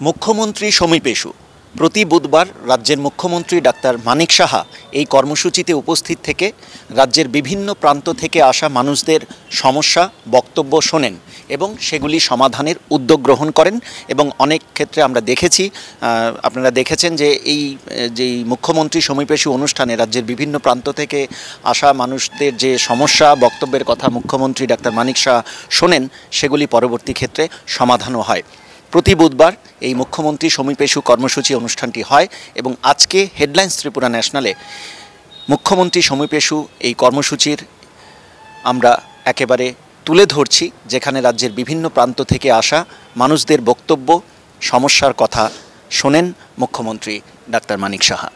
মুখ্যমন্ত্রী সমীপেশু প্রতি বুধবার রাজ্যের মুখ্যমন্ত্রী ডাক্তার মানিক সাহা এই কর্মসূচিতে উপস্থিত থেকে রাজ্যের বিভিন্ন প্রান্ত থেকে আসা মানুষদের সমস্যা বক্তব্য শোনেন এবং সেগুলি সমাধানের উদ্যোগ গ্রহণ করেন। এবং অনেক ক্ষেত্রে আমরা দেখেছি, আপনারা দেখেছেন যে এই মুখ্যমন্ত্রী সমীপেশু অনুষ্ঠানে রাজ্যের বিভিন্ন প্রান্ত থেকে আসা মানুষদের যে সমস্যা বক্তব্যের কথা মুখ্যমন্ত্রী ডাক্তার মানিক সাহা শোনেন, সেগুলি পরবর্তী ক্ষেত্রে সমাধানও হয়। প্রতি বুধবার এই মুখ্যমন্ত্রী সমীপেশু কর্মসূচি অনুষ্ঠানটি হয় এবং আজকে হেডলাইন্স ত্রিপুরা ন্যাশনালে মুখ্যমন্ত্রী সমীপেশু এই কর্মসূচির আমরা একেবারে তুলে ধরছি, যেখানে রাজ্যের বিভিন্ন প্রান্ত থেকে আসা মানুষদের বক্তব্য সমস্যার কথা শোনেন মুখ্যমন্ত্রী ডাক্তার মানিক সাহা।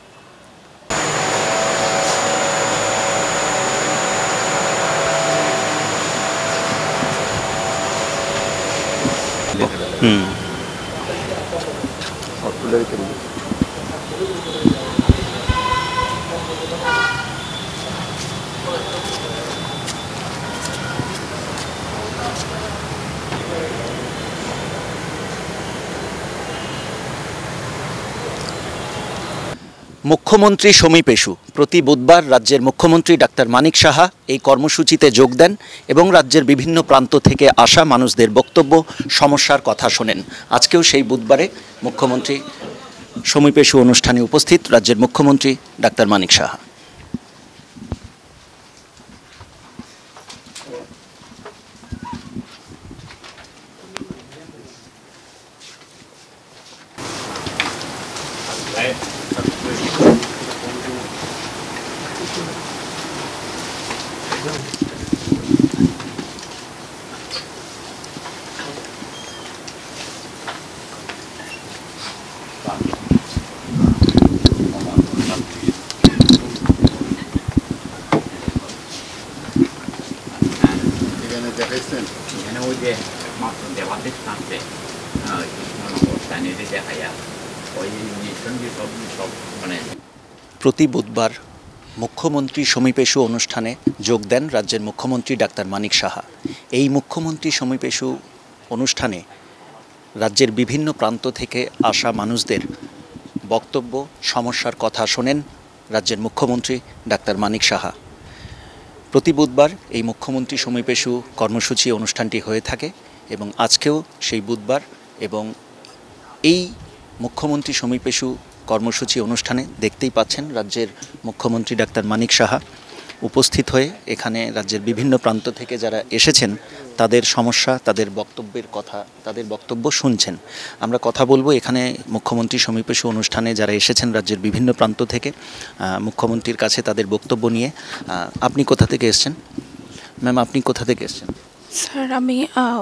মুখ্যমন্ত্রী সমীপেশু প্রতি বুধবার রাজ্যের মুখ্যমন্ত্রী ডাক্তার মানিক সাহা এই কর্মসূচিতে যোগ দেন এবং রাজ্যের বিভিন্ন প্রান্ত থেকে আসা মানুষদের বক্তব্য সমস্যার কথা শোনেন। আজকেও সেই বুধবারে মুখ্যমন্ত্রী সমীপেশু অনুষ্ঠানে উপস্থিত রাজ্যের মুখ্যমন্ত্রী ডাক্তার মানিক সাহা। প্রতি বুধবার মুখ্যমন্ত্রী সমীপেশু অনুষ্ঠানে যোগ দেন রাজ্যের মুখ্যমন্ত্রী ডাক্তার মানিক সাহা। এই মুখ্যমন্ত্রী সমীপেশু অনুষ্ঠানে রাজ্যের বিভিন্ন প্রান্ত থেকে আসা মানুষদের বক্তব্য সমস্যার কথা শোনেন রাজ্যের মুখ্যমন্ত্রী ডাক্তার মানিক সাহা। প্রতি বুধবার এই মুখ্যমন্ত্রী সমীপেশু কর্মসূচি অনুষ্ঠানটি হয়ে থাকে এবং আজকেও সেই বুধবার। এবং এই মুখ্যমন্ত্রী সমীপেশু কর্মসূচি অনুষ্ঠানে দেখতেই পাচ্ছেন রাজ্যের মুখ্যমন্ত্রী ডাক্তার মানিক সাহা উপস্থিত হয়ে এখানে রাজ্যের বিভিন্ন প্রান্ত থেকে যারা এসেছেন তাদের সমস্যা, তাদের বক্তব্যের কথা, তাদের বক্তব্য শুনছেন। আমরা কথা বলবো এখানে মুখ্যমন্ত্রী সমীপেশু অনুষ্ঠানে যারা এসেছেন রাজ্যের বিভিন্ন প্রান্ত থেকে মুখ্যমন্ত্রীর কাছে তাদের বক্তব্য নিয়ে। আপনি কোথা থেকে এসেছেন ম্যাম? আপনি কোথা থেকে এসেছেন? স্যার আমি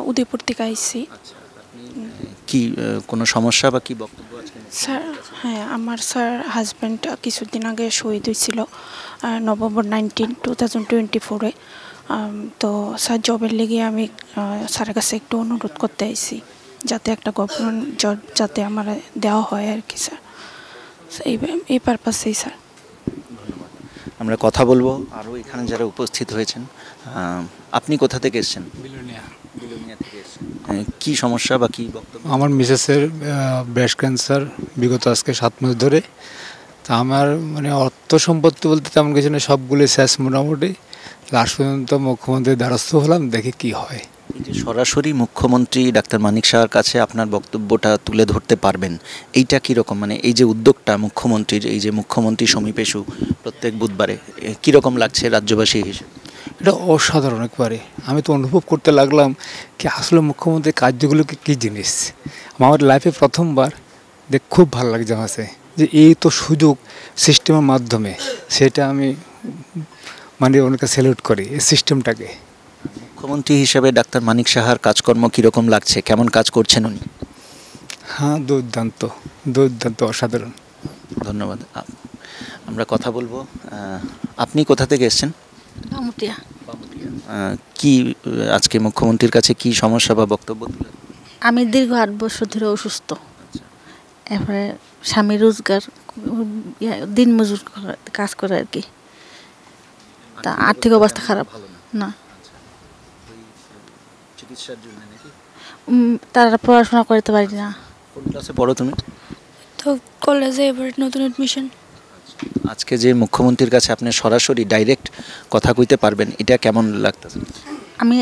উদয়পুর থেকে আইছি। কি কোনো সমস্যা বা কি বক্তব্য আজকে? স্যার হ্যাঁ, আমার স্যার হাজব্যান্ড কিছুদিন আগে শহীদ হয়েছিল নভেম্বর 19, 2024-এ। তো স্যার জবের লেগে আমি স্যারের কাছে একটু অনুরোধ করতে আইছি যাতে একটা গভর্নমেন্ট জব যাতে আমার দেওয়া হয় আর কি স্যার, এই পারপাসেই স্যার। আমরা কথা বলবো আরও এখানে যারা উপস্থিত হয়েছেন। আপনি কোথা থেকে এসেছেন? বিলোনিয়া থেকে এসেছেন। কী সমস্যা বা কী বক্তব্য? আমার মিসেসের ব্রেস্ট ক্যান্সার বিগত আজকে 7 মাস ধরে। তা আমার মানে অর্থ সম্পত্তি বলতে তেমন কিছু না, সবগুলো শেষ মোটামুটি। লাস্ট পর্যন্ত মুখ্যমন্ত্রীর দ্বারস্থ হলাম, দেখি কি হয়। এই যে সরাসরি মুখ্যমন্ত্রী ডাক্তার মানিক সাহার কাছে আপনার বক্তব্যটা তুলে ধরতে পারবেন, এইটা কীরকম? মানে এই যে উদ্যোগটা মুখ্যমন্ত্রীর, এই যে মুখ্যমন্ত্রী সমীপেশু প্রত্যেক বুধবারে, কীরকম লাগছে রাজ্যবাসী হিসেবে? এটা অসাধারণ একবারে। আমি তো অনুভব করতে লাগলাম কি আসলে মুখ্যমন্ত্রীর কার্যগুলোকে কী জিনিস। আমার লাইফে প্রথমবার খুব ভালো লাগছে আমাকে যে এই তো সুযোগ সিস্টেমের মাধ্যমে, সেটা আমি মানে অনেকে স্যালুট করি এই সিস্টেমটাকে। মুখ্যমন্ত্রী হিসেবে ডাক্তার মানিক সাহার কাজকর্ম কীরকম লাগছে? কেমন কাজ করছেন উনি? হ্যাঁ, দুর্দান্ত দুর্দান্ত, অসাধারণ। ধন্যবাদ। আমরা কথা বলবো। আপনি কোথা থেকে এসেছেন? বামুটিয়া। কি আজকে মুখ্যমন্ত্রীর কাছে কি সমস্যা বা বক্তব্য তুলে? আমি দীর্ঘ 8 বছর ধরে অসুস্থ। এরপরে স্বামী রোজগার দিন মজুর কাজ করে আর কি। তা আর্থিক অবস্থা খারাপ না। চিকিৎসার জন্য নাকি? তারা পড়াশোনা করতে পারি না। কোন ক্লাসে পড়ো তুমি? তো কলেজে এবার নতুন অ্যাডমিশন। আজকে যে মুখ্যমন্ত্রীর কাছে আপনি সরাসরি ডাইরেক্ট কথা কইতে পারবেন, এটা কেমন লাগতেছে? আমি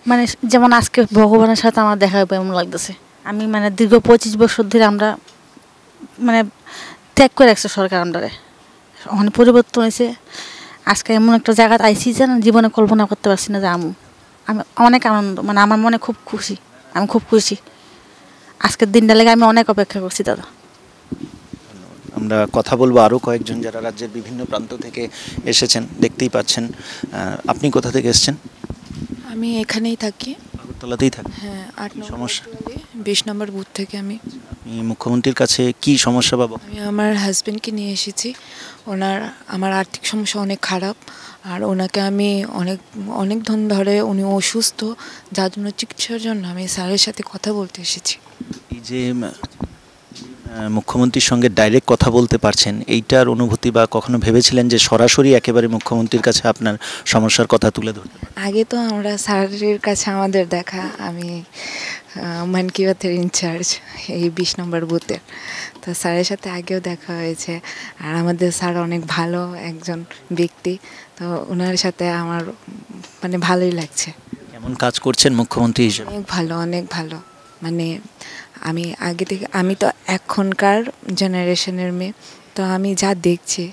মানে যেমন আজকে ভগবানের সাথে আমার দেখা হবে এমন লাগতেছে। আমি মানে দীর্ঘ 25 বছর ধরে আমরা মানে ত্যাগ করে রাখছে সরকার আমরারে, অনেক পরিবর্তন হয়েছে। আজকে এমন একটা জায়গায় আইসি যে জীবনে কল্পনা করতে পারছি না যে আমি অনেক আনন্দ, মানে আমার মনে খুব খুশি, আমি খুব খুশি। আজকের দিনটা লেগে আমি অনেক অপেক্ষা করছি দাদা। আমরা কথা বলবো আরও কয়েকজন যারা রাজ্যের বিভিন্ন প্রান্ত থেকে এসেছেন, দেখতেই পাচ্ছেন। আপনি কোথা থেকে এসেছেন? আমি এখানেই থাকি। আগরতলাতেই থাকেন? হ্যাঁ, 8 নম্বর সমস্যা? 20 নম্বর বুথ থেকে আমি মুখ্যমন্ত্রীর কাছে কি সমস্যা পাবো? আমি আমার হাজবেন্ডকে নিয়ে এসেছি। আমার আর্থিক সমস্যা অনেক খারাপ, আর ওনাকে আমি অনেক দিন ধরে উনি অসুস্থ, যার জন্য চিকিৎসার জন্য আমি স্যারের সাথে কথা বলতে এসেছি। এই যে মুখ্যমন্ত্রীর সঙ্গে ডাইরেক্ট কথা বলতে পারছেন, এইটার অনুভূতি বা কখনো ভেবেছিলেন যে সরাসরি একেবারে মুখ্যমন্ত্রীর কাছে আপনার সমস্যার কথা তুলে ধরতে? আগে তো আমরা স্যারের কাছে আমাদের দেখা, আমি মন কি বাতের ইনচার্জ এই 20 নম্বর বুথের, তো স্যারের সাথে আগেও দেখা হয়েছে। আর আমাদের স্যার অনেক ভালো একজন ব্যক্তি, তো ওনার সাথে আমার মানে ভালোই লাগছে। কেমন কাজ করছেন মুখ্যমন্ত্রী হিসেবে? অনেক ভালো। মানে আমি তো এখনকার জেনারেশনের মেয়ে, তো আমি যা দেখছি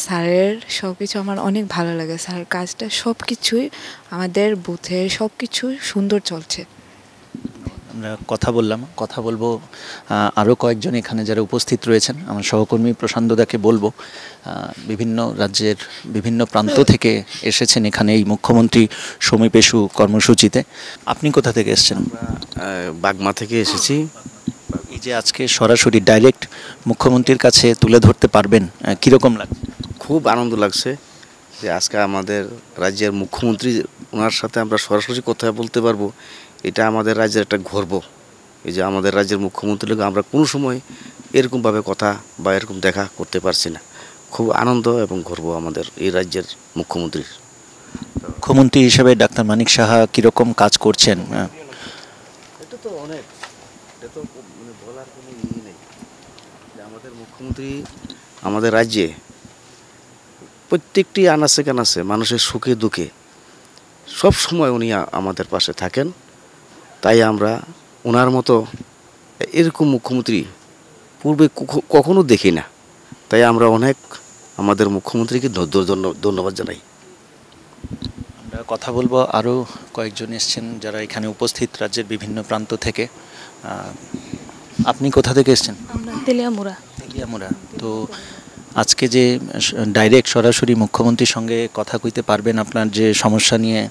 স্যারের সব কিছু আমার অনেক ভালো লাগে। স্যারের কাজটা সব কিছুই আমাদের বুথের সব কিছু সুন্দর চলছে। আমরা কথা বলবো আরও কয়েকজন এখানে যারা উপস্থিত রয়েছেন। আমার সহকর্মী প্রশান্তদাকে বলবো, বিভিন্ন রাজ্যের বিভিন্ন প্রান্ত থেকে এসেছেন এখানে এই মুখ্যমন্ত্রী সমীপেশু কর্মসূচিতে। আপনি কোথা থেকে এসেছেন? বাগমা থেকে এসেছি। এই যে আজকে সরাসরি ডাইরেক্ট মুখ্যমন্ত্রীর কাছে তুলে ধরতে পারবেন, কীরকম লাগছে? খুব আনন্দ লাগছে যে আজকে আমাদের রাজ্যের মুখ্যমন্ত্রী, ওনার সাথে আমরা সরাসরি কথা বলতে পারবো। এটা আমাদের রাজ্যের একটা গর্ব। এই যে আমাদের রাজ্যের মুখ্যমন্ত্রীর লোক আমরা কোনো সময় এরকমভাবে কথা বা এরকম দেখা করতে পারছি না। খুব আনন্দ এবং গর্ব আমাদের এই রাজ্যের মুখ্যমন্ত্রীর। মুখ্যমন্ত্রী হিসেবে ডাক্তার মানিক সাহা কীরকম কাজ করছেন? এটা তো অনেক, এটা তো মানে বলার কোনো নেই যে আমাদের মুখ্যমন্ত্রী আমাদের রাজ্যে প্রত্যেকটি আনাচে কানাচে মানুষের সুখে দুঃখে সব সময় উনি আমাদের পাশে থাকেন। তাই আমরা ওনার মতো এরকম মুখ্যমন্ত্রী পূর্বে কখনো দেখি না। তাই আমরা অনেক আমাদের মুখ্যমন্ত্রীকে ধন্যবাদ জানাই। আমরা কথা বলবো আরও কয়েকজন এসছেন যারা এখানে উপস্থিত রাজ্যের বিভিন্ন প্রান্ত থেকে। আপনি কোথা থেকে এসছেন? আমরা তেলিয়ামুড়া। তেলিয়ামুড়া। তো আজকে যে ডাইরেক্ট সরাসরি মুখ্যমন্ত্রীর সঙ্গে কথা কইতে পারবেন আপনার যে সমস্যা নিয়ে,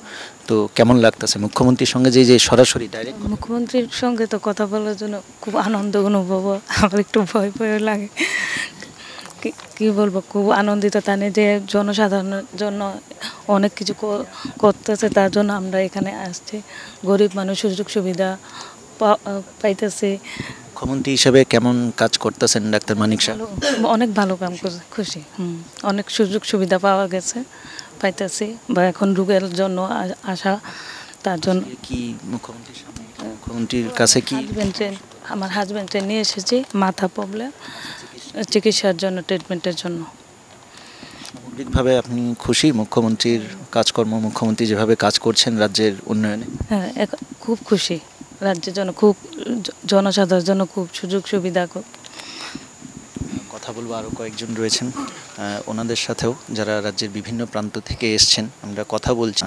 তো কেমন লাগতেছে মুখ্যমন্ত্রীর সঙ্গে যে সরাসরি ডাইরেক্ট? মুখ্যমন্ত্রীর সঙ্গে তো কথা বলার জন্য খুব আনন্দ অনুভব, আমার একটু ভয় লাগে। কি বলবো, খুব আনন্দিত তানে যে জনসাধারণের জন্য অনেক কিছু করতেছে, তার জন্য আমরা এখানে আসছি। গরিব মানুষ সুযোগ সুবিধা পাইতেছে। মুখ্যমন্ত্রী হিসেবে কেমন কাজ করতেছেন ডাক্তার মানিক সাহা? অনেক ভালো কাম করছে, খুশি। অনেক সুযোগ সুবিধা পাওয়া গেছে, পাইতেছি। বা এখন রোগের জন্য আসা, তার জন্য কি মুখ্যমন্ত্রীর কাছে কি আমার হাজব্যান্ডকে নিয়ে এসেছি, মাথা প্রবলেম, চিকিৎসার জন্য, ট্রিটমেন্টের জন্য। সামগ্রিকভাবে আপনি খুশি মুখ্যমন্ত্রীর কাজকর্ম, মুখ্যমন্ত্রী যেভাবে কাজ করছেন রাজ্যের উন্নয়নে? হ্যাঁ, খুব খুশি। রাজ্যের জন্য খুব, জনসাধারণের জন্য খুব সুযোগ সুবিধা। কথা বলবো আরও কয়েকজন রয়েছেন ওনাদের সাথেও, যারা রাজ্যের বিভিন্ন প্রান্ত থেকে এসছেন। আমরা কথা বলছি।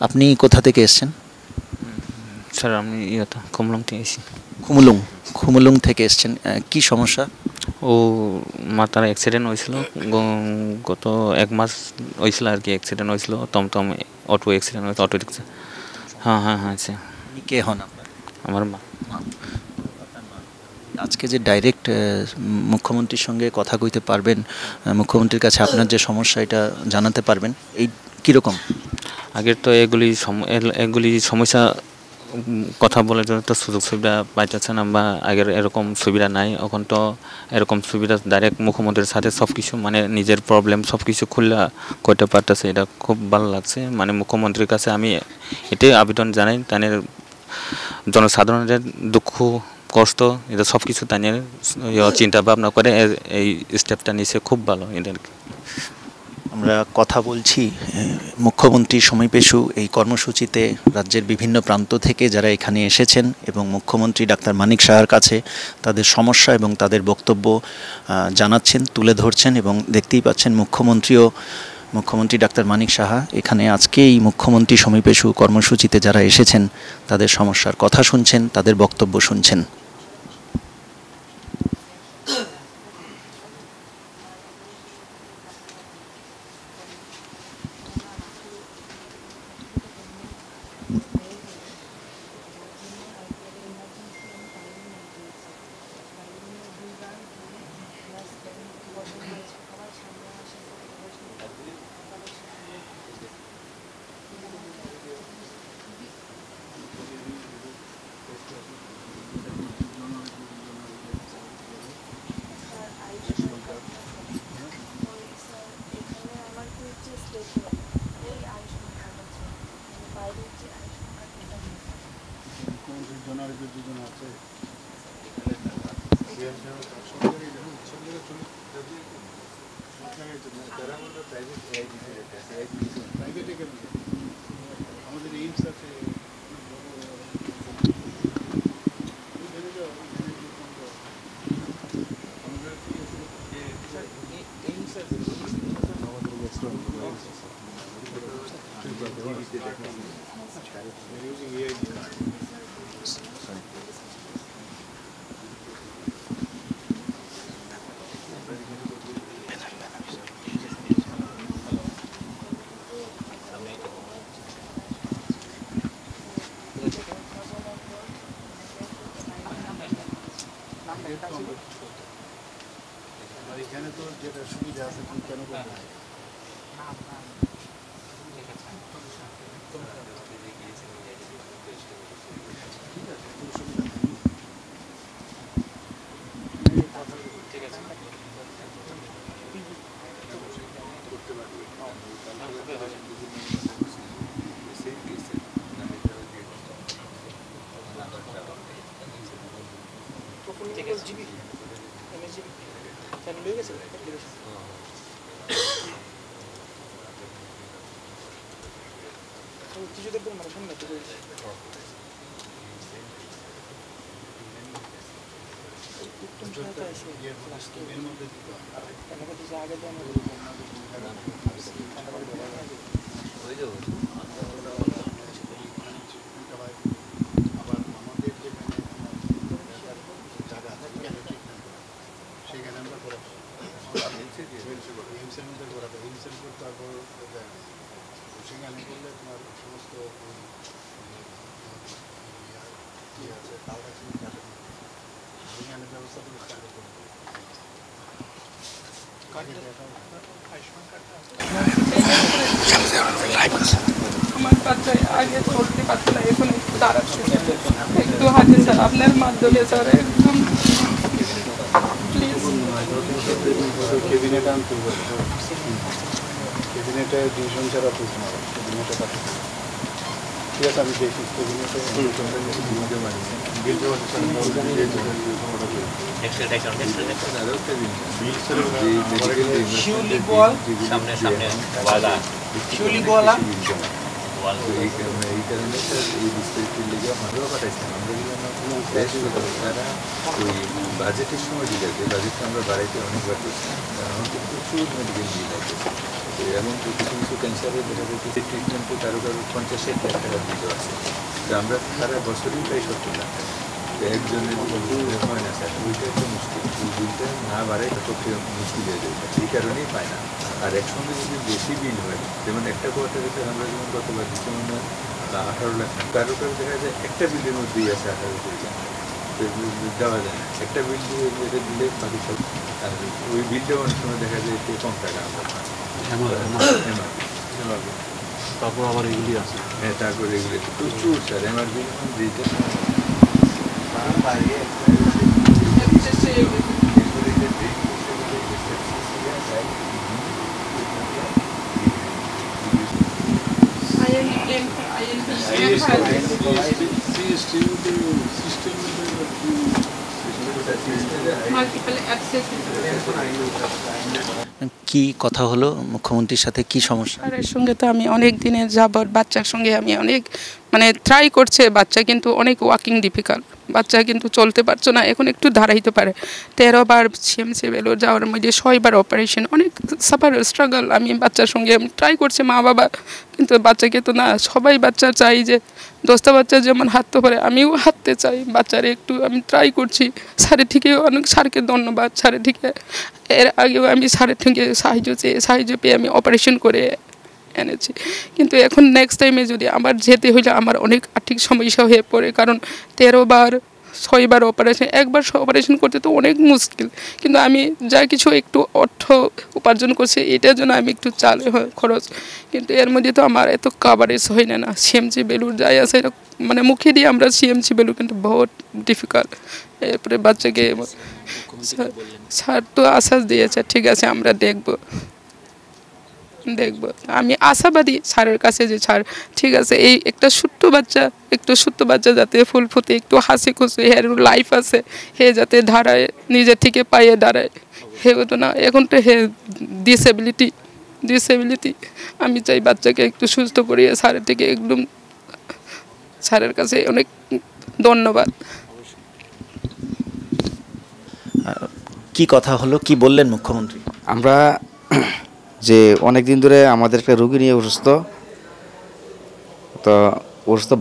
আপনি কোথা থেকে এসছেন? স্যার আমি কুমলুং থেকে এসেছি। খুমুলুং থেকে এসছেন। কি সমস্যা? ও মাথার অ্যাক্সিডেন্ট হয়েছিল, গত 1 মাস হয়েছিল আর কি। অ্যাক্সিডেন্ট হয়েছিল, টমটম অটো অ্যাক্সিডেন্ট হয়েছে, অটো রিক্সা। হ্যাঁ স্যার। কে হন আপনার? আমার মা। আজকে যে ডাইরেক্ট মুখ্যমন্ত্রীর সঙ্গে কথা কইতে পারবেন, মুখ্যমন্ত্রীর কাছে আপনার যে সমস্যা এটা জানাতে পারবেন, এই কীরকম? আগের তো এগুলি সমস্যা কথা বলার জন্য তো সুযোগ সুবিধা পাইতেছে না, বা আগের এরকম সুবিধা নাই। এখন তো এরকম সুবিধা ডাইরেক্ট মুখ্যমন্ত্রীর সাথে সব কিছু, মানে নিজের প্রবলেম সব কিছু খুলে করতে পারতেছে। এটা খুব ভালো লাগছে। মানে মুখ্যমন্ত্রীর কাছে আমি এটাই আবেদন জানাই, তাদের জনসাধারণের দুঃখ কষ্ট এটা সব কিছু তাই নিয়ে চিন্তা ভাবনা করে এই স্টেপটা নিছে, খুব ভালো এটা। আমরা কথা বলছি মুখ্যমন্ত্রী সমীপেশু এই কর্মসূচিতে রাজ্যের বিভিন্ন প্রান্ত থেকে যারা এখানে এসেছেন এবং মুখ্যমন্ত্রী ডাক্তার মানিক সাহার কাছে তাদের সমস্যা এবং তাদের বক্তব্য জানাচ্ছেন, তুলে ধরছেন এবং দেখতেই পাচ্ছেন মুখ্যমন্ত্রী ডাক্তার মানিক সাহা এখানে আজকে এই মুখ্যমন্ত্রী সমীপেশু কর্মসূচিতে যারা এসেছেন তাদের সমস্যার কথা শুনছেন, তাদের বক্তব্য শুনছেন। এখানে তো যেটা সুবিধা আছে তুমি কেন করবে আমার বাচ্চা আগে চলতে পারতো না, এখন একটু দাঁড়াচ্ছে, একটু হাতে স্যার আপনার মাধ্যমে স্যার একদম প্লিজ ক্যাবিনেটে ডিভিশন ছাড়া তুলতে হবে, ক্যাবিনেটে পাঠাতে ঠিক আছে। আমি দেখি ক্যাবিনেটে এই কারণে স্যার এই বিস্তারিত লেগে আমরাও পাঠাইছিলাম। আমরা তারা ওই বাজেটের সময় দিলে যে বাজেটটা আমরা বাড়াইতে অনেকবার করছি, কারণ আমাদের প্রচুর মেডিকেল বিল আছে এবং কিছু কিছু ক্যান্সারের দেখা যাচ্ছে ট্রিটমেন্টে কারো 50-60 লাখ টাকা দিতে আছে। তো আমরা সারা বছরই প্রায় 70 লাখ টাকা একজনের হয় না স্যার, ওইটা একটা মুশকিল। ওই বিলটা না বাড়ায় পক্ষে মুশকিল হয়ে যায়, এই কারণেই পায় না। আর একসঙ্গে যদি বেশি বিল হয়, যেমন একটা কোয়ার্টারে স্যার আমরা যেমন গতবার দিচ্ছি মনে হয় 18 লাখ, কারো দেখা যায় একটা বিলের মধ্যেই আছে 18 কোটি টাকা দেওয়া যায় না। একটা বিল দিয়ে এটা দিলে বাকি সব, আর ওই বিলটা অনেক সময় দেখা যায় একটু কম টাকা আমরা পাই। তারপর আবার এগুলি আছে, হ্যাঁ তারপরে এগুলি প্রচুর স্যার এমআরপি দিতে মাল্টিপল অ্যাক্সেস। কি কথা হলো মুখ্যমন্ত্রীর সাথে, কি সমস্যা? স্যারের সঙ্গে তো আমি অনেক দিনের যাবৎ বাচ্চার সঙ্গে আমি অনেক ট্রাই করছে বাচ্চা, কিন্তু অনেক ওয়াকিং ডিফিকাল্ট, বাচ্চা কিন্তু চলতে পারছো না, এখন একটু দাঁড়াইতে পারে। 13 বার সিএমসি বেলোর যাওয়ার মধ্যে 6 বার অপারেশন, অনেক সাফার স্ট্রাগল। আমি বাচ্চার সঙ্গে ট্রাই করছে মা বাবা, কিন্তু বাচ্চাকে তো না, সবাই বাচ্চা চাই যে 10টা বাচ্চা যেমন হাঁটতে পারে আমিও হাঁটতে চাই। বাচ্চারে একটু আমি ট্রাই করছি। স্যারের থেকে অনেক স্যারকে ধন্যবাদ। স্যারের থেকে এর আগেও আমি স্যারের থেকে সাহায্য পেয়ে আমি অপারেশন করে এনেছি, কিন্তু এখন নেক্সট টাইমে যদি আমার যেতে হইলে আমার অনেক আর্থিক সমস্যা হয়ে পড়ে, কারণ 13 বার 6 বার অপারেশন, একবার অপারেশন করতে তো অনেক মুশকিল। কিন্তু আমি যা কিছু একটু অর্থ উপার্জন করছি এটার জন্য আমি একটু চাল খরচ, কিন্তু এর মধ্যে তো আমার এত কাভারেজ হয় না। সিএমসি বেলুর যাই আছে মুখে দিয়ে আমরা সিএমসি বেলুর, কিন্তু বহুত ডিফিকাল্ট। এরপরে বাচ্চাকে স্যার তো আশ্বাস দিয়েছে, ঠিক আছে আমরা দেখব। আমি আশাবাদী স্যারের কাছে যে স্যার ঠিক আছে, এই একটা ছোট্ট বাচ্চা যাতে ফুল ফুটে একটু হাসি খুশি হের লাইফ আছে, হে যাতে দাঁড়ায়, নিজের থেকে পায়ে দাঁড়ায়, হে হতো না এখন তো হে ডিসেবিলিটি। আমি চাই বাচ্চাকে একটু সুস্থ করিয়ে স্যারের থেকে একদম, স্যারের কাছে অনেক ধন্যবাদ। কি কথা হলো, কি বললেন মুখ্যমন্ত্রী? আমরা যে অনেক দিন ধরে আমাদের একটা রোগী নিয়ে অসুস্থ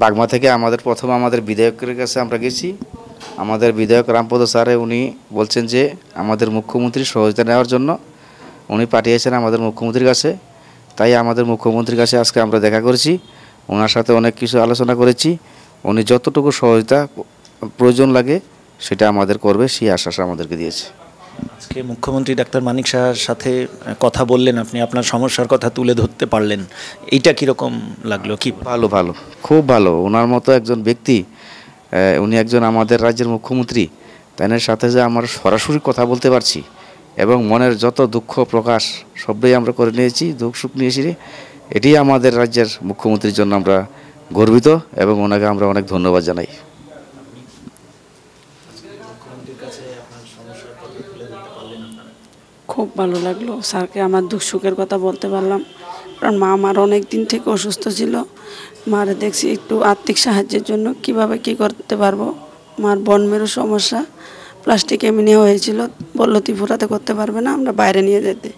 বাগমা থেকে আমাদের বিধায়কের কাছে আমরা গেছি। আমাদের বিধায়ক রামপদ স্যারে উনি বলছেন যে আমাদের মুখ্যমন্ত্রীর সহযোগিতা নেওয়ার জন্য উনি পাঠিয়েছেন আমাদের মুখ্যমন্ত্রীর কাছে। তাই আমাদের মুখ্যমন্ত্রীর কাছে আজকে আমরা দেখা করেছি, ওনার সাথে অনেক কিছু আলোচনা করেছি। উনি যতটুকু সহযোগিতা প্রয়োজন লাগে সেটা আমাদের করবে, সেই আশ্বাস আমাদেরকে দিয়েছে। আজকে মুখ্যমন্ত্রী ডাক্তার মানিক সাহার সাথে কথা বললেন, আপনি আপনার সমস্যার কথা তুলে ধরতে পারলেন, এইটা কীরকম লাগলো? কি ভালো, খুব ভালো। ওনার মতো একজন ব্যক্তি, উনি একজন আমাদের রাজ্যের মুখ্যমন্ত্রী, তাদের সাথে যে আমরা সরাসরি কথা বলতে পারছি এবং মনের যত দুঃখ প্রকাশ সবটাই আমরা করে নিয়েছি, দুঃখ সুখ নিয়েছি, এটি আমাদের রাজ্যের মুখ্যমন্ত্রীর জন্য আমরা গর্বিত এবং ওনাকে আমরা অনেক ধন্যবাদ জানাই। খুব ভালো লাগলো, স্যারকে আমার দুঃখ সুখের কথা বলতে পারলাম, কারণ মা আমার অনেক দিন থেকে অসুস্থ ছিল। মারে দেখছি একটু আর্থিক সাহায্যের জন্য কিভাবে কি করতে পারবো। মার বন মেরু সমস্যা, প্লাস্টিক এমনিও হয়েছিল, বললো ত্রিপুরাতে করতে পারবে না, আমরা বাইরে নিয়ে যেতে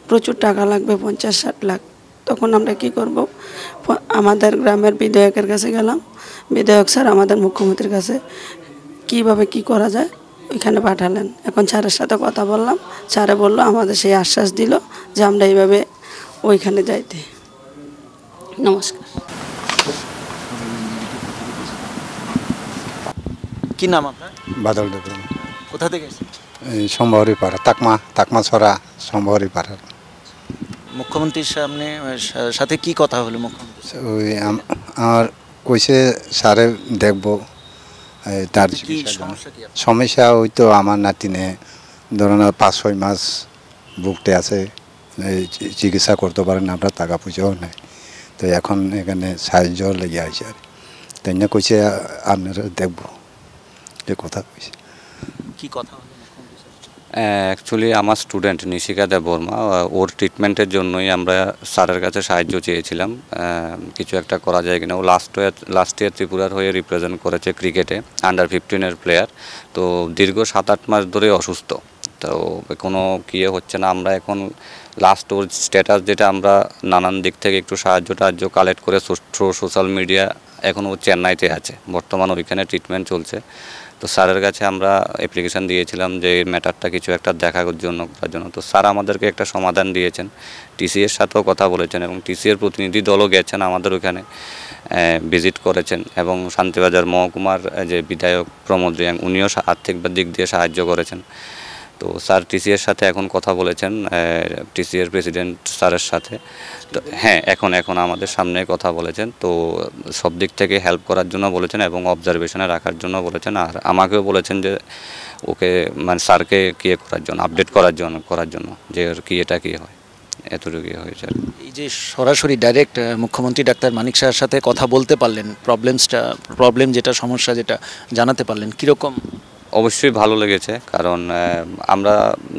প্রচুর টাকা লাগবে, 50-60 লাখ। তখন আমরা কি করব, আমাদের গ্রামের বিধায়কের কাছে গেলাম। বিধায়ক স্যার আমাদের মুখ্যমন্ত্রীর কাছে কিভাবে কি করা যায় ওইখানে পাঠালেন। এখন স্যারের সাথে কথা বললাম, স্যারে বললো আমাদের সেই আশ্বাস দিল যে আমরা এইভাবে ওইখানে যাইতে। নমস্কার। কি নাম আপনার? বাদল দেবেন। কোথা থেকে এসেছেন? এই সম্ভাবরী পাড়া, তাকমা ছড়া সম্ভাবরী পাড়া। মুখ্যমন্ত্রীর সাথে কি কথা হলো? মুখ্যমন্ত্রী ওই আমার কইছে স্যারে দেখবো তার সমস্যা। ওই তো আমার নাতিনে ধরুন 5-6 মাস বুকটে আছে, চিকিৎসা করতে পারেন, আমরা টাকা পয়সাও নাই, তো এখন এখানে সাহায্য লেগে আছে আর তাই না, কইছে আপনারা দেখবো, যে কথা কইছে। কি কথা? অ্যাকচুয়ালি আমার স্টুডেন্ট নিশিকা দেববর্মা, ওর ট্রিটমেন্টের জন্যই আমরা স্যারের কাছে সাহায্য চেয়েছিলাম, কিছু একটা করা যায় কিনা। ও লাস্ট ইয়ার ত্রিপুরার হয়ে রিপ্রেজেন্ট করেছে ক্রিকেটে, আন্ডার 15-এর প্লেয়ার। তো দীর্ঘ 7-8 মাস ধরে অসুস্থ, তো কোনো কিয়ে হচ্ছে না। আমরা এখন লাস্ট ওর স্ট্যাটাস যেটা আমরা নানান দিক থেকে একটু সাহায্য কালেক্ট করে সোশ্যাল মিডিয়া, এখন ও চেন্নাইতে আছে বর্তমান, ওইখানে ট্রিটমেন্ট চলছে। তো স্যারের কাছে আমরা অ্যাপ্লিকেশান দিয়েছিলাম যে এই ম্যাটারটা কিছু একটা করার জন্য। তো স্যার আমাদেরকে একটা সমাধান দিয়েছেন, টিসিএর সাথেও কথা বলেছেন এবং টিসিএর প্রতিনিধি দলও গেছেন আমাদের ওখানে, ভিজিট করেছেন। এবং শান্তিবাজার মহকুমার যে বিধায়ক প্রমোদ রিয়াং, উনিও আর্থিক দিক দিয়ে সাহায্য করেছেন। তো স্যার টিসিএর সাথে এখন কথা বলেছেন, টিসিএর প্রেসিডেন্ট স্যারের সাথে। তো হ্যাঁ, এখন আমাদের সামনে কথা বলেছেন। তো সব দিক থেকে হেল্প করার জন্য বলেছেন এবং অবজারভেশনে রাখার জন্য বলেছেন। আর আমাকেও বলেছেন যে ওকে স্যারকে করার জন্য, আপডেট করার জন্য যে কি এটা কী হয়। এতটুকুই হয়েছে। এই যে সরাসরি ডাইরেক্ট মুখ্যমন্ত্রী ডাক্তার মানিক শাহের সাথে কথা বলতে পারলেন, প্রবলেম যেটা সমস্যা যেটা জানাতে পারলেন, কীরকম? অবশ্যই ভালো লেগেছে, কারণ আমরা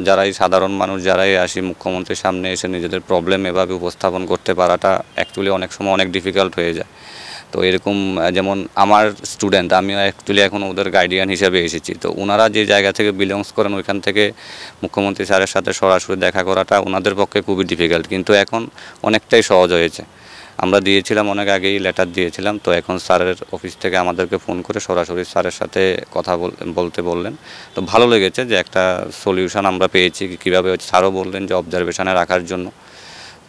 যারাই সাধারণ মানুষ যারাই আসি মুখ্যমন্ত্রীর সামনে এসে নিজেদের প্রবলেম এভাবে উপস্থাপন করতে পারাটা অ্যাকচুয়ালি অনেক সময় অনেক ডিফিকাল্ট হয়ে যায়। তো এরকম যেমন আমার স্টুডেন্ট, আমি অ্যাকচুয়ালি এখন ওদের গার্ডিয়ান হিসেবে এসেছি, তো ওনারা যে জায়গা থেকে বিলংস করেন ওইখান থেকে মুখ্যমন্ত্রী স্যারের সাথে সরাসরি দেখা করাটা ওনাদের পক্ষে খুবই ডিফিকাল্ট, কিন্তু এখন অনেকটাই সহজ হয়েছে। আমরা দিয়েছিলাম অনেক আগেই লেটার দিয়েছিলাম, তো এখন স্যারের অফিস থেকে আমাদেরকে ফোন করে সরাসরি স্যারের সাথে কথা বলতে বললেন। তো ভালো লেগেছে যে একটা সলিউশন আমরা পেয়েছি, কীভাবে স্যারও বললেন যে অবজারভেশনে রাখার জন্য।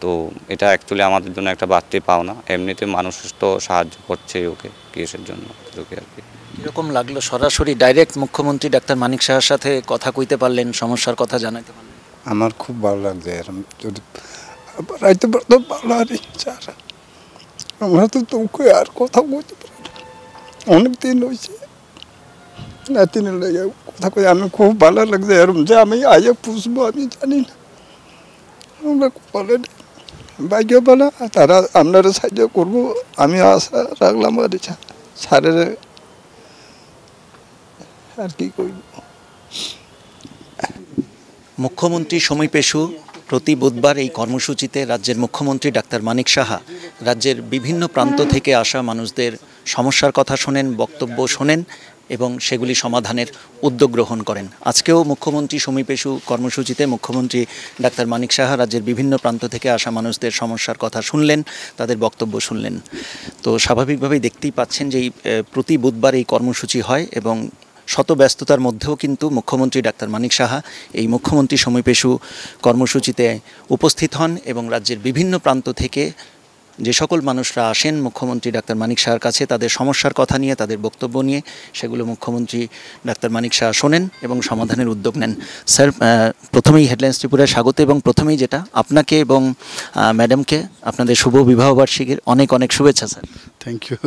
তো এটা অ্যাকচুয়ালি আমাদের জন্য একটা বাড়তি পাওনা। এমনিতে মানুষ তো সাহায্য করছে ওকে কেসের জন্য ওকে আর কি। কীরকম লাগলো সরাসরি ডাইরেক্ট মুখ্যমন্ত্রী ডাক্তার মানিক শাহের সাথে কথা কইতে পারলেন, সমস্যার কথা জানাতে পারলেন? আমার খুব ভালো লাগছে, এরকম যদি রাইতে পারতো ভালো আর ইচ্ছা। আমরা তো তোকে আর কথা বলতে পারি না, অনেক দিন হয়েছে নাতিনের লেগে কথা কই। আমি খুব ভালো লাগছে এরকম যে আমি আগে পুষবো আমি জানি না। আমরা খুব ভালো ভাগ্য বলা, তারা আপনারা সাহায্য করবো আমি আশা রাখলাম। আর স্যারের আর কি করব। মুখ্যমন্ত্রী সমীপেশু প্রতি বুধবার এই কর্মসূচিতে রাজ্যের মুখ্যমন্ত্রী ডাক্তার মানিক সাহা রাজ্যের বিভিন্ন প্রান্ত থেকে আসা মানুষদের সমস্যার কথা শোনেন, বক্তব্য শোনেন এবং সেগুলি সমাধানের উদ্যোগ গ্রহণ করেন। আজকেও মুখ্যমন্ত্রী সমীপেশু কর্মসূচিতে মুখ্যমন্ত্রী ডাক্তার মানিক সাহা রাজ্যের বিভিন্ন প্রান্ত থেকে আসা মানুষদের সমস্যার কথা শুনলেন, তাদের বক্তব্য শুনলেন। তো স্বাভাবিকভাবেই দেখতেই পাচ্ছেন যে প্রতি বুধবার এই কর্মসূচি হয় এবং শত ব্যস্ততার মধ্যেও কিন্তু মুখ্যমন্ত্রী ডাক্তার মানিক সাহা এই মুখ্যমন্ত্রী সমীপেশু কর্মসূচিতে উপস্থিত হন এবং রাজ্যের বিভিন্ন প্রান্ত থেকে যে সকল মানুষরা আসেন মুখ্যমন্ত্রী ডাক্তার মানিক সাহার কাছে তাদের সমস্যার কথা নিয়ে, তাদের বক্তব্য নিয়ে, সেগুলো মুখ্যমন্ত্রী ডাক্তার মানিক সাহা শোনেন এবং সমাধানের উদ্যোগ নেন। স্যার, প্রথমেই হেডলাইন্স ত্রিপুরায় স্বাগত এবং প্রথমেই যেটা আপনাকে এবং ম্যাডামকে আপনাদের শুভ বিবাহবার্ষিকীর অনেক অনেক শুভেচ্ছা স্যার। Thank you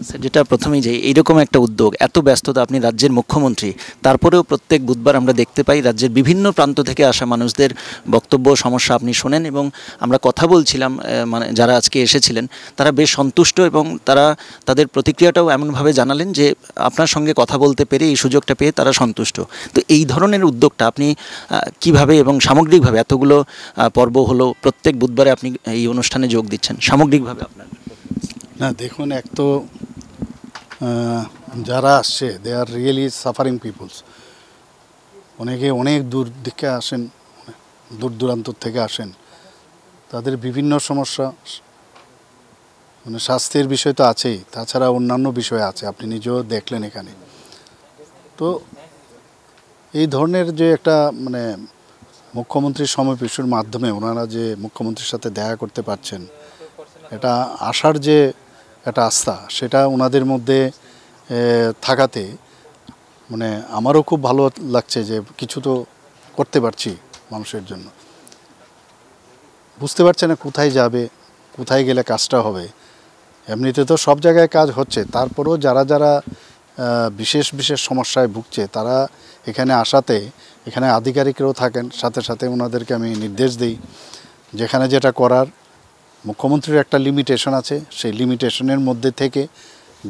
sir. যেটা প্রথমেই যে এইরকম একটা উদ্যোগ, এত ব্যস্ততা, আপনি রাজ্যের মুখ্যমন্ত্রী, তারপরেও প্রত্যেক বুধবার আমরা দেখতে পাই রাজ্যের বিভিন্ন প্রান্ত থেকে আসা মানুষদের বক্তব্য সমস্যা আপনি শোনেন এবং আমরা কথা বলছিলাম মানে যারা আজকে এসেছিলেন তারা বেশ সন্তুষ্ট এবং তারা তাদের প্রতিক্রিয়াটাও এমনভাবে জানালেন যে আপনার সঙ্গে কথা বলতে পেরে এই সুযোগটা পেয়ে তারা সন্তুষ্ট। তো এই ধরনের উদ্যোগটা আপনি কিভাবে এবং সামগ্রিকভাবে এতগুলো পর্ব হলো প্রত্যেক বুধবারে আপনি এই অনুষ্ঠানে যোগ দিচ্ছেন, সামগ্রিকভাবে আপনার? না দেখুন, এক তো যারা আসছে দে আর রিয়েলি সাফারিং পিপলস। অনেকে অনেক দূর দিকে আসেন, দূর দূরান্ত থেকে আসেন, তাদের বিভিন্ন সমস্যা, মানে স্বাস্থ্যের বিষয় তো আছেই, তাছাড়া অন্যান্য বিষয় আছে, আপনি নিজেও দেখলেন এখানে। তো এই ধরনের যে একটা মানে মুখ্যমন্ত্রীর সমীপেশুর মাধ্যমে ওনারা যে মুখ্যমন্ত্রীর সাথে দেখা করতে পারছেন, এটা আসার যে একটা আস্থা সেটা ওনাদের মধ্যে থাকাতে মানে আমারও খুব ভালো লাগছে যে কিছু তো করতে পারছি মানুষের জন্য। বুঝতে পারছে না কোথায় যাবে, কোথায় গেলে কাজটা হবে। এমনিতে তো সব জায়গায় কাজ হচ্ছে, তারপরেও যারা যারা বিশেষ বিশেষ সমস্যায় ভুগছে তারা এখানে আসাতে, এখানে আধিকারিকরাও থাকেন, সাথে সাথে ওনাদেরকে আমি নির্দেশ দিই যেখানে যেটা করার। মুখ্যমন্ত্রীর একটা লিমিটেশন আছে, সেই লিমিটেশনের মধ্যে থেকে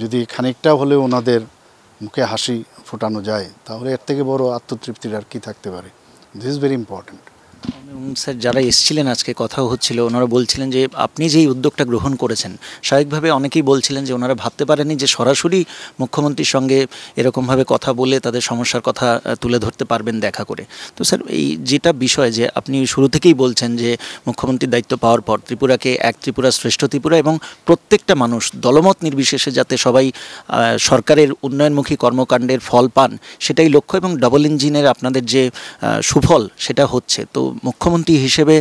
যদি খানিকটা হলেও ওনাদের মুখে হাসি ফোটানো যায় তাহলে এর থেকে বড় আত্মতৃপ্তির আর কি থাকতে পারে। This is very important. Sir, যারা এসেছিলেন আজকে কথাও হচ্ছিল, ওনারা বলছিলেন যে আপনি যেই উদ্যোগটা গ্রহণ করেছেন, স্বাভাবিকভাবে অনেকেই বলছিলেন যে ওনারা ভাবতে পারেনি যে সরাসরি মুখ্যমন্ত্রীর সঙ্গে এরকমভাবে কথা বলে তাদের সমস্যার কথা তুলে ধরতে পারবেন দেখা করে। তো স্যার, এই যেটা বিষয় যে আপনি শুরু থেকেই বলছেন যে মুখ্যমন্ত্রীর দায়িত্ব পাওয়ার পর ত্রিপুরাকে এক ত্রিপুরা শ্রেষ্ঠ ত্রিপুরা এবং প্রত্যেকটা মানুষ দলমত নির্বিশেষে যাতে সবাই সরকারের উন্নয়নমুখী কর্মকাণ্ডের ফল পান সেটাই লক্ষ্য এবং ডাবল ইঞ্জিনের আপনাদের যে সুফল সেটা হচ্ছে। তো মুখ্যমন্ত্রী হিসেবে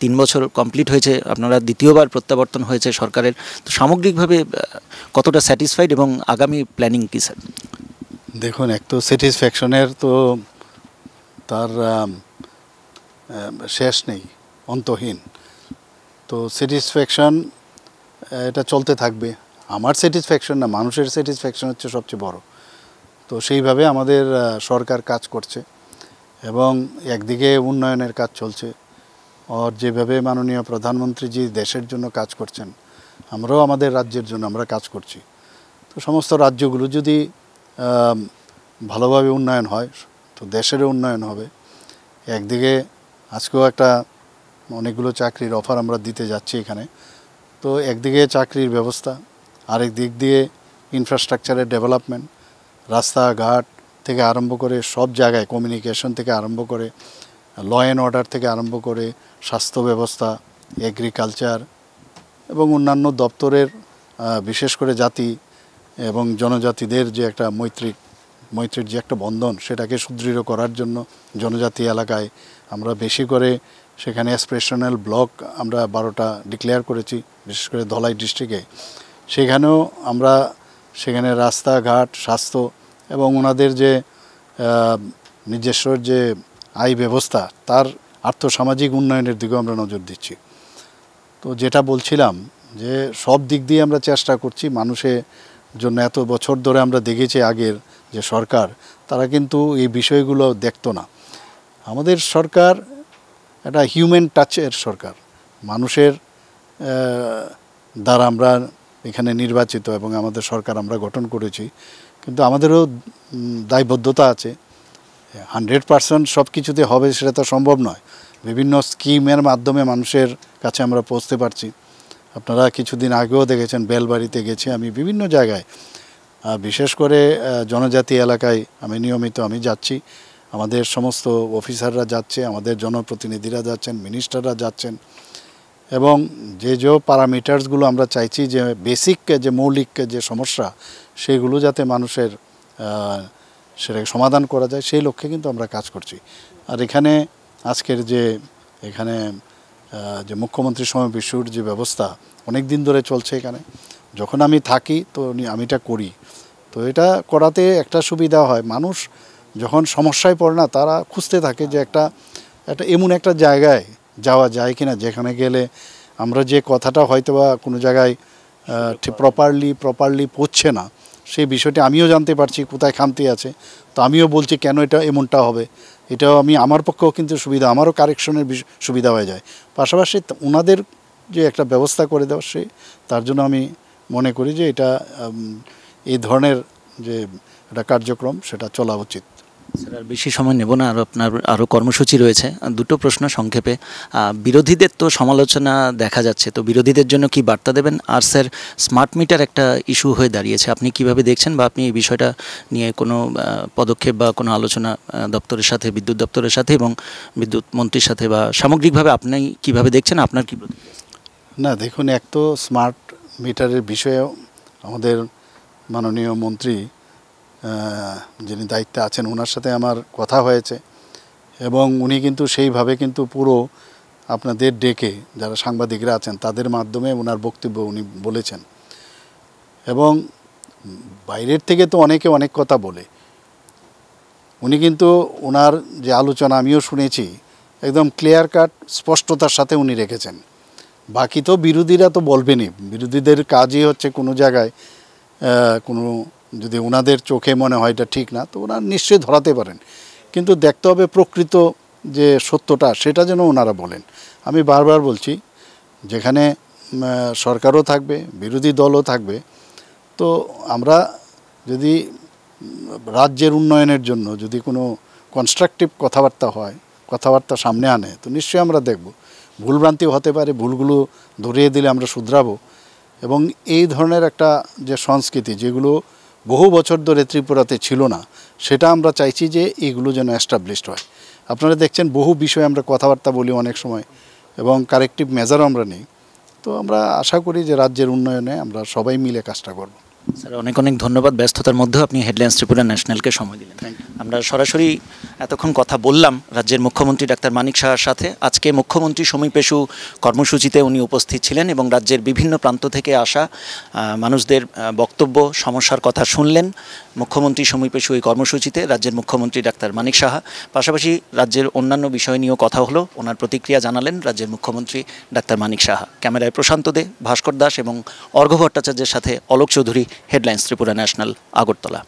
3 বছর কমপ্লিট হয়েছে, আপনারা দ্বিতীয়বার প্রত্যাবর্তন হয়েছে সরকারের। তো সামগ্রিকভাবে কতটা স্যাটিসফাইড এবং আগামী প্ল্যানিং কী স্যার? দেখুন, এক তো স্যাটিসফ্যাকশনের তো তার শেষ নেই, অন্তহীন। তো স্যাটিসফ্যাকশন এটা চলতে থাকবে। আমার স্যাটিসফ্যাকশন না, মানুষের স্যাটিসফ্যাকশন হচ্ছে সবচেয়ে বড়। তো সেইভাবে আমাদের সরকার কাজ করছে এবং একদিকে উন্নয়নের কাজ চলছে, और যেভাবে মাননীয় প্রধানমন্ত্রীজি দেশের জন্য কাজ করছেন, আমরাও আমাদের রাজ্যের জন্য আমরা কাজ করছি। তো সমস্ত রাজ্যগুলো যদি ভালোভাবে উন্নয়ন হয় তো দেশেরও উন্নয়ন হবে। একদিকে আজকেও একটা অনেকগুলো চাকরির অফার আমরা দিতে যাচ্ছি এখানে। তো একদিকে চাকরির ব্যবস্থা, আরেক দিক দিয়ে ইনফ্রাস্ট্রাকচারের ডেভেলপমেন্ট, রাস্তাঘাট থেকে আরম্ভ করে সব জায়গায়, কমিউনিকেশন থেকে আরম্ভ করে, ল অ্যান্ড অর্ডার থেকে আরম্ভ করে স্বাস্থ্য ব্যবস্থা, এগ্রিকালচার এবং অন্যান্য দপ্তরের বিশেষ করে জাতি এবং জনজাতিদের যে একটা মৈত্রীর যে একটা বন্ধন, সেটাকে সুদৃঢ় করার জন্য জনজাতি এলাকায় আমরা বেশি করে সেখানে অ্যাসপিরেশনাল ব্লক আমরা 12টা ডিক্লেয়ার করেছি, বিশেষ করে ধলাই ডিস্ট্রিক্টে। সেখানেও আমরা সেখানে রাস্তাঘাট, স্বাস্থ্য এবং ওনাদের যে নিজস্ব যে আয় ব্যবস্থা, তার আর্থসামাজিক উন্নয়নের দিকেও আমরা নজর দিচ্ছি। তো যেটা বলছিলাম যে সব দিক দিয়ে আমরা চেষ্টা করছি মানুষের জন্য। এত বছর ধরে আমরা দেখেছি আগের যে সরকার, তারা কিন্তু এই বিষয়গুলো দেখতো না। আমাদের সরকার একটা হিউম্যান টাচের সরকার, মানুষের দ্বারা আমরা এখানে নির্বাচিত এবং আমাদের সরকার আমরা গঠন করেছি, কিন্তু আমাদেরও দায়বদ্ধতা আছে। 100% সব কিছুতে হবে সেটা তো সম্ভব নয়। বিভিন্ন স্কিমের মাধ্যমে মানুষের কাছে আমরা পৌঁছতে পারছি। আপনারা কিছুদিন আগেও দেখেছেন, বেলবাড়িতে গেছি আমি, বিভিন্ন জায়গায়, বিশেষ করে জনজাতি এলাকায় নিয়মিত আমি যাচ্ছি। আমাদের সমস্ত অফিসাররা যাচ্ছে, আমাদের জনপ্রতিনিধিরা যাচ্ছেন, মিনিস্টাররা যাচ্ছেন, এবং যে প্যারামিটার্সগুলো আমরা চাইছি যে বেসিক যে মৌলিক যে সমস্যা, সেগুলো যাতে মানুষের সেটাকে সমাধান করা যায়, সেই লক্ষ্যে কিন্তু আমরা কাজ করছি। আর এখানে আজকের যে এখানে যে মুখ্যমন্ত্রী সমাবেশের যে ব্যবস্থা অনেক দিন ধরে চলছে এখানে, যখন আমি থাকি তো আমি এটা করি। তো এটা করাতে একটা সুবিধা হয়, মানুষ যখন সমস্যায় পড়ে না, তারা খুঁজতে থাকে যে একটা এমন একটা জায়গায় যাওয়া যায় কিনা, যেখানে গেলে আমরা যে কথাটা হয়তো বা কোনো জায়গায় ঠিক প্রপারলি পৌঁছছে না, সেই বিষয়টি আমিও জানতে পারছি কোথায় খামতি আছে। তো আমিও বলছি কেন এটা এমনটা হবে, এটাও আমার পক্ষেও কিন্তু সুবিধা, আমারও কারেকশনের সুবিধা হয়ে যায়। পাশাপাশি ওনাদের যে একটা ব্যবস্থা করে দেওয়া, তার জন্য আমি মনে করি যে এটা এই ধরনের যে একটা কার্যক্রম সেটা চলা উচিত। স্যার, আর বেশি সময় নেব না, আর আপনার আরও কর্মসূচি রয়েছে। দুটো প্রশ্ন সংক্ষেপে। বিরোধীদের তো সমালোচনা দেখা যাচ্ছে, তো বিরোধীদের জন্য কি বার্তা দেবেন? আর স্যার, স্মার্ট মিটার একটা ইস্যু হয়ে দাঁড়িয়েছে, আপনি কিভাবে দেখছেন, বা আপনি এই বিষয়টা নিয়ে কোনো পদক্ষেপ বা কোনো আলোচনা দপ্তরের সাথে, বিদ্যুৎ দপ্তরের সাথে এবং বিদ্যুৎ মন্ত্রীর সাথে, বা সামগ্রিকভাবে আপনি কিভাবে দেখছেন, আপনার কি প্রতিক্রিয়া? না, দেখুন, এক তো স্মার্ট মিটারের বিষয়েও আমাদের মাননীয় মন্ত্রী যিনি দায়িত্বে আছেন, ওনার সাথে আমার কথা হয়েছে, এবং উনি কিন্তু সেইভাবে কিন্তু পুরো আপনাদের ডেকে যারা সাংবাদিকরা আছেন তাদের মাধ্যমে ওনার বক্তব্য উনি বলেছেন। এবং বাইরের থেকে তো অনেকে অনেক কথা বলে, উনি কিন্তু ওনার যে আলোচনা আমিও শুনেছি, একদম ক্লিয়ার কাট স্পষ্টতার সাথে উনি রেখেছেন। বাকি তো বিরোধীরা তো বলবেনই, বিরোধীদের কাজই হচ্ছে কোনো জায়গায় কোনো যদি ওনাদের চোখে মনে হয় এটা ঠিক না, তো ওনারা নিশ্চয়ই ধরাতে পারেন, কিন্তু দেখতে হবে প্রকৃত যে সত্যটা, সেটা যেন ওনারা বলেন। আমি বারবার বলছি, যেখানে সরকারও থাকবে, বিরোধী দলও থাকবে, তো আমরা যদি রাজ্যের উন্নয়নের জন্য যদি কোনো কনস্ট্রাকটিভ কথাবার্তা সামনে আনে, তো নিশ্চয়ই আমরা দেখব। ভুলভ্রান্তিও হতে পারে, ভুলগুলো ধরিয়ে দিলে আমরা শুধরাবো। এবং এই ধরনের একটা যে সংস্কৃতি, যেগুলো বহু বছর ধরে ত্রিপুরাতে ছিল না, সেটা আমরা চাইছি যে এগুলো যেন এস্টাবলিশড হয়। আপনারা দেখছেন বহু বিষয়ে আমরা কথাবার্তা বলি অনেক সময়, এবং কারেক্টিভ মেজারও আমরা নিই। তো আমরা আশা করি যে রাজ্যের উন্নয়নে আমরা সবাই মিলে কাজটা করব। স্যার, অনেক ধন্যবাদ। ব্যস্ততার মধ্যেও আপনি হেডলাইন্স ত্রিপুরা ন্যাশনালকে সময় দিলেন। আমরা সরাসরি এতক্ষণ কথা বললাম রাজ্যের মুখ্যমন্ত্রী ডাক্তার মানিক সাহার সাথে। আজকে মুখ্যমন্ত্রী সমীপেশু কর্মসূচিতে উনি উপস্থিত ছিলেন এবং রাজ্যের বিভিন্ন প্রান্ত থেকে আসা মানুষদের বক্তব্য, সমস্যার কথা শুনলেন। মুখ্যমন্ত্রী সমীপেশু এই কর্মসূচিতে রাজ্যের মুখ্যমন্ত্রী ডাক্তার মানিক সাহা, পাশাপাশি রাজ্যের অন্যান্য বিষয় নিয়েও কথা হলো, ওনার প্রতিক্রিয়া জানালেন রাজ্যের মুখ্যমন্ত্রী ডাক্তার মানিক সাহা। ক্যামেরায় প্রশান্ত দে, ভাস্কর দাস এবং অর্ঘ্য ভট্টাচার্যের সাথে অলোক চৌধুরী, হেডলাইন্স ত্রিপুরা ন্যাশনাল, আগরতলা।